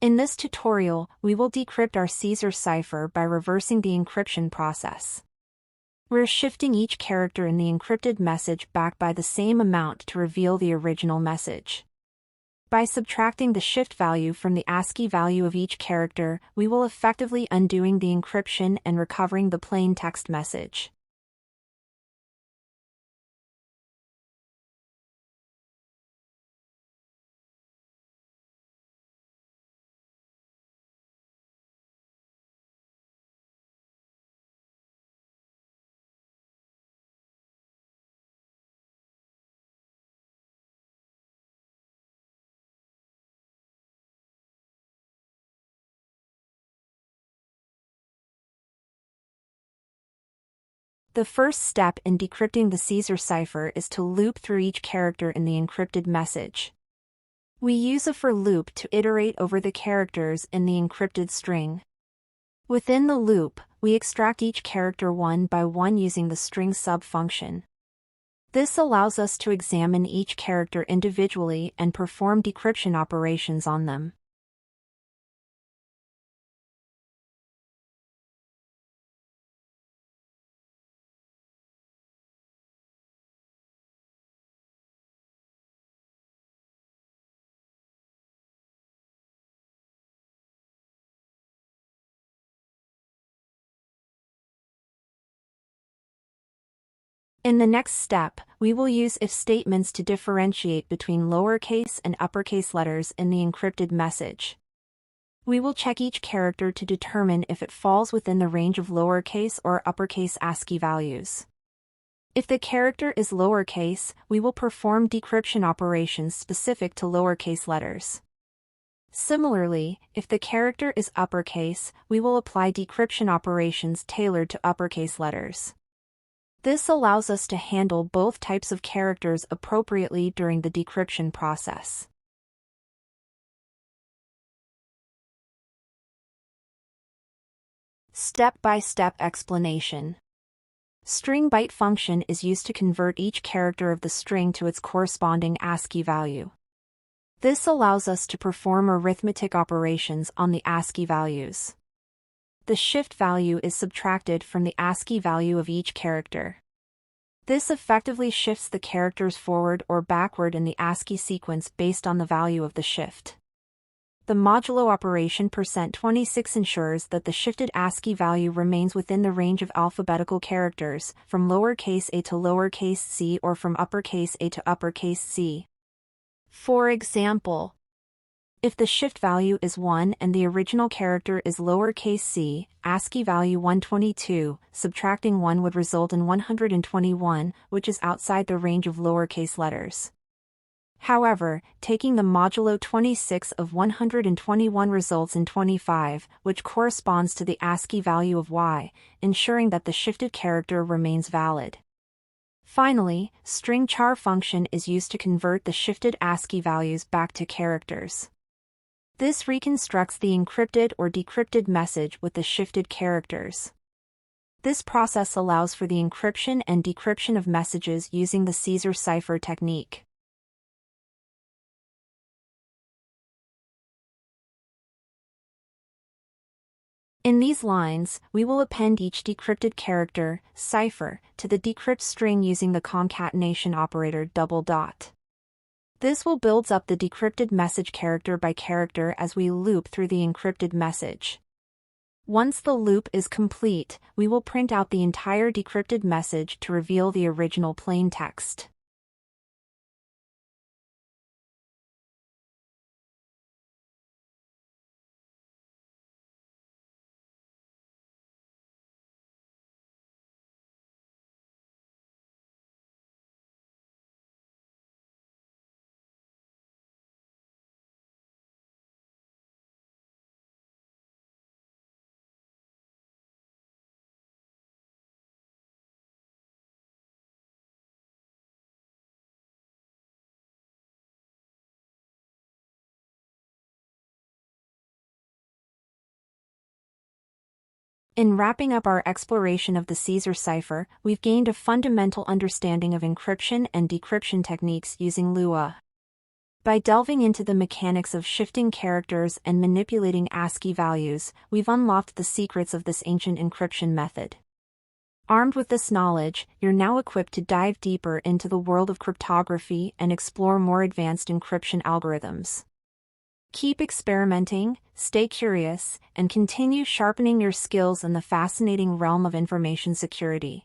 In this tutorial, we will decrypt our Caesar cipher by reversing the encryption process. We're shifting each character in the encrypted message back by the same amount to reveal the original message. By subtracting the shift value from the ASCII value of each character, we will effectively undoing the encryption and recovering the plain text message. The first step in decrypting the Caesar cipher is to loop through each character in the encrypted message. We use a for loop to iterate over the characters in the encrypted string. Within the loop, we extract each character one by one using the string.sub function. This allows us to examine each character individually and perform decryption operations on them. In the next step, we will use if statements to differentiate between lowercase and uppercase letters in the encrypted message. We will check each character to determine if it falls within the range of lowercase or uppercase ASCII values. If the character is lowercase, we will perform decryption operations specific to lowercase letters. Similarly, if the character is uppercase, we will apply decryption operations tailored to uppercase letters. This allows us to handle both types of characters appropriately during the decryption process. Step-by-step explanation. String.byte function is used to convert each character of the string to its corresponding ASCII value. This allows us to perform arithmetic operations on the ASCII values. The shift value is subtracted from the ASCII value of each character. This effectively shifts the characters forward or backward in the ASCII sequence based on the value of the shift. The modulo operation %26 ensures that the shifted ASCII value remains within the range of alphabetical characters, from lowercase a to lowercase c or from uppercase a to uppercase c. For example, if the shift value is 1 and the original character is lowercase c, ASCII value 122, subtracting 1 would result in 121, which is outside the range of lowercase letters. However, taking the modulo 26 of 121 results in 25, which corresponds to the ASCII value of y, ensuring that the shifted character remains valid. Finally, string.char function is used to convert the shifted ASCII values back to characters. This reconstructs the encrypted or decrypted message with the shifted characters. This process allows for the encryption and decryption of messages using the Caesar cipher technique. In these lines, we will append each decrypted character, cipher, to the decrypt string using the concatenation operator . This will build up the decrypted message character by character as we loop through the encrypted message. Once the loop is complete, we will print out the entire decrypted message to reveal the original plain text. In wrapping up our exploration of the Caesar cipher, we've gained a fundamental understanding of encryption and decryption techniques using Lua. By delving into the mechanics of shifting characters and manipulating ASCII values, we've unlocked the secrets of this ancient encryption method. Armed with this knowledge, you're now equipped to dive deeper into the world of cryptography and explore more advanced encryption algorithms. Keep experimenting, stay curious, and continue sharpening your skills in the fascinating realm of information security.